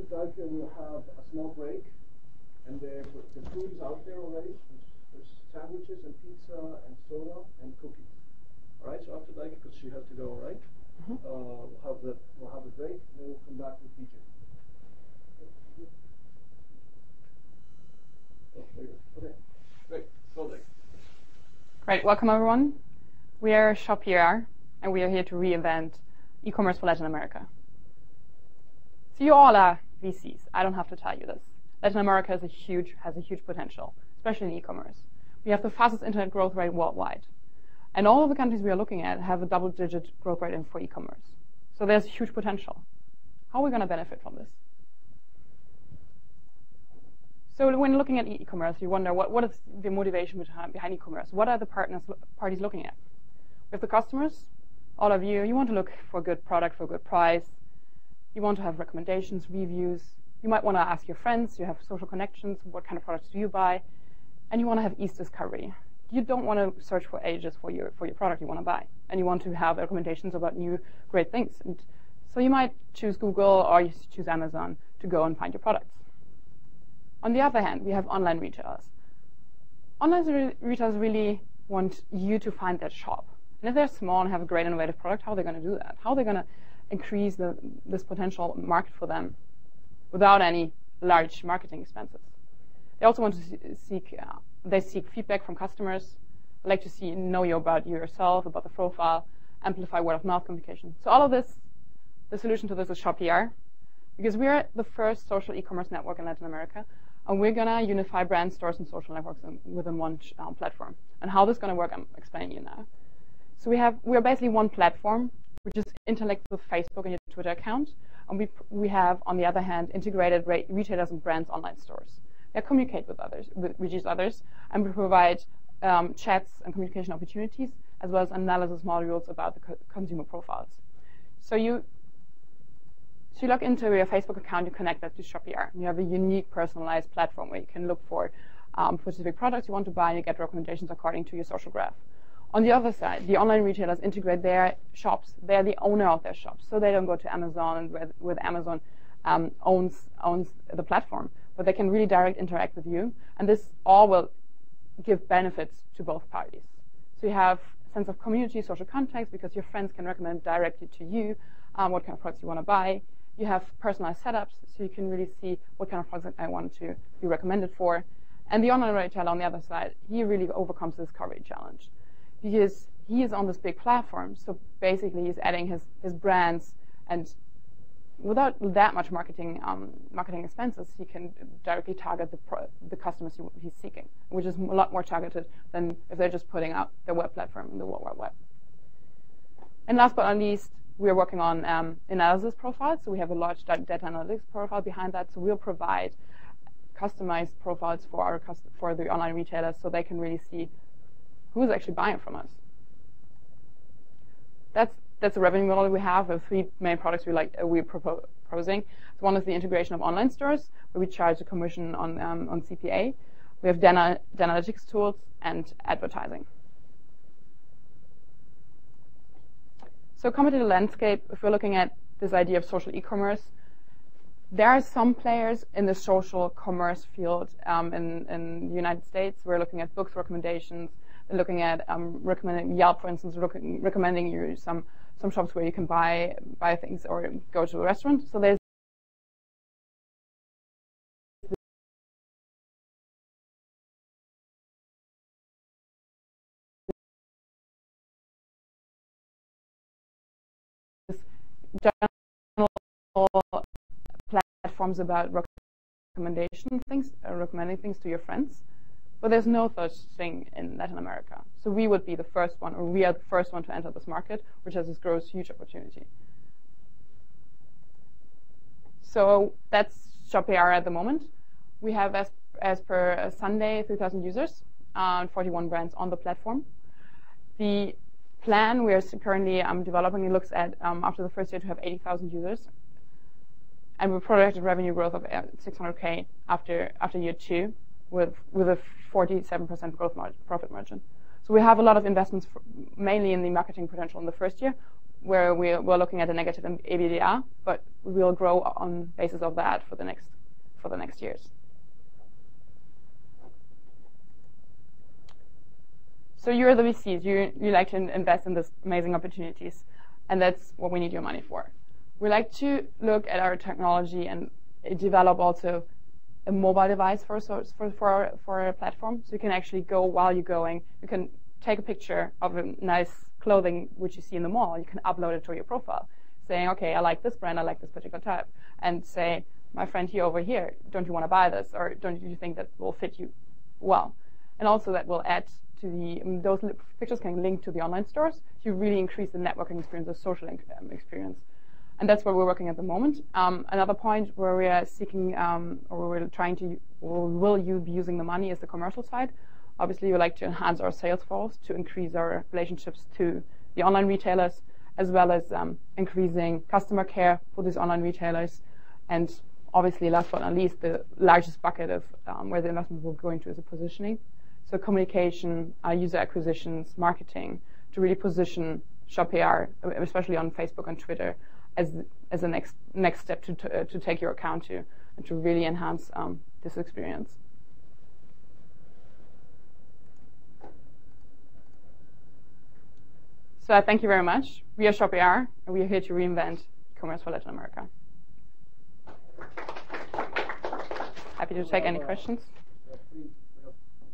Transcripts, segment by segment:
Deike, we'll have a small break, and the food is out there already. There's sandwiches and pizza and soda and cookies. All right. So after Deike, because she has to go, all right? We'll have the break, and then we'll come back with PJ. Okay. Great. Go Deike. Great. Welcome everyone. We are Shopear, and we are here to reinvent e-commerce for Latin America. So you all are VCs. I don't have to tell you this. Latin America has a huge potential, especially in e-commerce. We have the fastest internet growth rate worldwide. And all of the countries we are looking at have a double-digit growth rate for e-commerce. So there's huge potential. How are we going to benefit from this? So when looking at e-commerce, you wonder what is the motivation behind e-commerce? What are the parties looking at? With the customers, all of you want to look for a good product for a good price. You want to have recommendations, reviews. You might want to ask your friends. You have social connections. What kind of products do you buy? And you want to have ease discovery. You don't want to search for ages for your product you want to buy, and you want to have recommendations about new great things. And so you might choose Google or you choose Amazon to go and find your products. On the other hand, we have online retailers. Online retailers really want you to find their shop. And if they're small and have a great innovative product, how are they going to do that? How are they going to increase this potential market for them without any large marketing expenses? They also want to seek feedback from customers. They like to know about you yourself, about the profile, amplify word-of-mouth communication. So all of this, the solution to this is Shopear, because we're the first social e-commerce network in Latin America, and we're going to unify brand stores and social networks within one platform. And how this is going to work, I'm explaining you now. So we're basically one platform, which is interlinked with Facebook and your Twitter account, and we have, on the other hand, integrated retailers and brands online stores. They communicate with each others, and we provide chats and communication opportunities, as well as analysis modules about the consumer profiles. So you log into your Facebook account, you connect that to Shopear. You have a unique personalized platform where you can look for specific products you want to buy, and you get recommendations according to your social graph. On the other side, the online retailers integrate their shops. They're the owner of their shops, so they don't go to Amazon, where Amazon owns the platform. But they can really direct interact with you, and this all will give benefits to both parties. So you have a sense of community, social context, because your friends can recommend directly to you what kind of products you want to buy. You have personalized setups, so you can really see what kind of products I want to be recommended for. And the online retailer on the other side, he really overcomes the discovery challenge, because he is on this big platform. So basically, he's adding his brands, and without that much marketing expenses, he can directly target the customers he's seeking, which is a lot more targeted than if they're just putting out their web platform in the World Wide Web. And last but not least, we are working on analysis profiles. So we have a large data analytics profile behind that. So we'll provide customized profiles for the online retailers, so they can really see who's actually buying from us. That's the revenue model we have. We have three main products we're proposing. So one is the integration of online stores, where we charge a commission on CPA. We have data analytics tools and advertising. So coming to the landscape, if we're looking at this idea of social e-commerce, there are some players in the social commerce field in the United States. We're looking at books recommendations, looking at recommending Yelp, for instance, recommending you some shops where you can buy things or go to a restaurant. So there's this general platforms about recommending things to your friends. But there's no such thing in Latin America. So we would be the first one, or we are the first one to enter this market, which has this huge opportunity. So that's Shopear at the moment. We have, as per Sunday, 3,000 users and 41 brands on the platform. The plan we are currently developing looks at, after the first year, to have 80,000 users. And we projected revenue growth of 600K after year 2. With a 47% profit margin. So we have a lot of investments, mainly in the marketing potential in the first year, where we're looking at a negative EBITDA, but we will grow on basis of that for the next years. So you're the VCs. You like to invest in these amazing opportunities, and that's what we need your money for. We like to look at our technology and develop also a mobile device for our platform, so you can actually go while you're going. You can take a picture of a nice clothing which you see in the mall. You can upload it to your profile, saying, okay, I like this brand, I like this particular type, and say, my friend here over here, don't you want to buy this, or don't you think that will fit you well? And also that will add to those pictures can link to the online stores to really increase the networking experience, the social experience. And that's where we're working at the moment. Another point where we are seeking, or we're trying to, or will you be using the money is the commercial side. Obviously, we like to enhance our sales force to increase our relationships to the online retailers, as well as increasing customer care for these online retailers. And obviously, last but not least, the largest bucket of where the investment will go into is the positioning. So communication, user acquisitions, marketing, to really position Shopear, especially on Facebook and Twitter, as a next step to take your account to, and to really enhance this experience. So I thank you very much. We are Shopear, and we are here to reinvent e-commerce for Latin America. Happy to take any questions.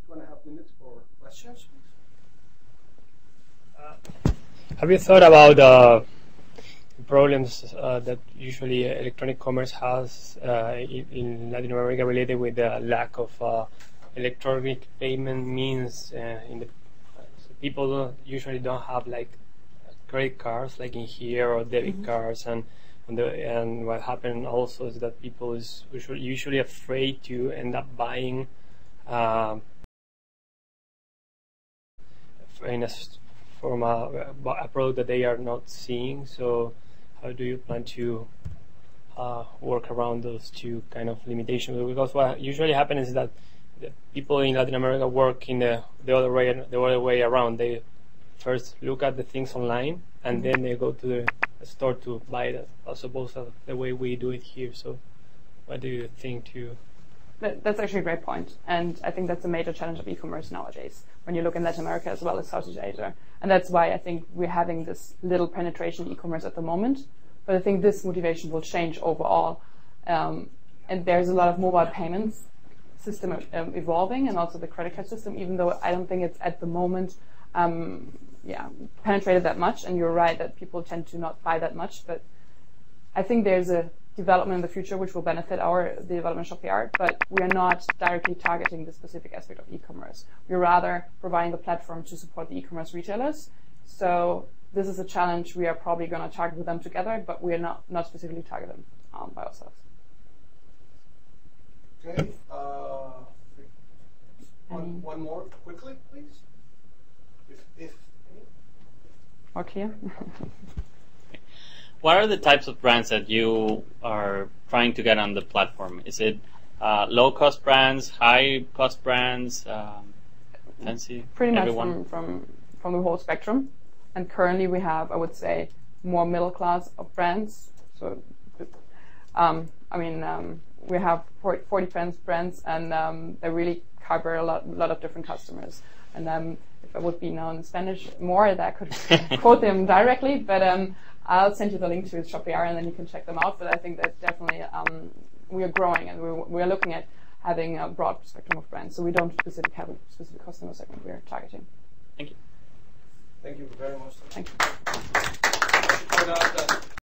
We have 2.5 minutes for questions. Have you thought about problems that usually electronic commerce has in Latin America related with the lack of electronic payment means? So people usually don't have like credit cards like in here or debit cards, and what happened also is that people is usually afraid to end up buying from a product that they are not seeing. So how do you plan to work around those two kind of limitations? Because what usually happens is that the people in Latin America work in the other way around. They first look at the things online and then they go to the store to buy that, as opposed to the way we do it here. So what do you think to... That's actually a great point, and I think that's a major challenge of e-commerce nowadays when you look in Latin America as well as Southeast Asia. And that's why I think we're having this little penetration in e-commerce at the moment, but I think this motivation will change overall. And there's a lot of mobile payments system evolving, and also the credit card system, even though I don't think it's at the moment penetrated that much. And you're right that people tend to not buy that much, but I think there's a development in the future which will benefit the development of Shopear, but we are not directly targeting the specific aspect of e-commerce. We're rather providing the platform to support the e-commerce retailers. So this is a challenge we are probably going to target with them together, but we are not specifically target them by ourselves. Okay. One more quickly, please. If More clear? What are the types of brands that you are trying to get on the platform? Is it low-cost brands, high-cost brands, fancy? Pretty much from the whole spectrum. And currently we have, I would say, more middle class of brands. So, we have 40 brands, and they really cover a lot of different customers. And if I would be known in Spanish more, that I could quote them directly. But I'll send you the link to Shopear, and then you can check them out. But I think that definitely we are growing, and we are looking at having a broad spectrum of brands. So we don't have a specific customer segment we are targeting. Thank you. Thank you very much. Thank you. I should point out that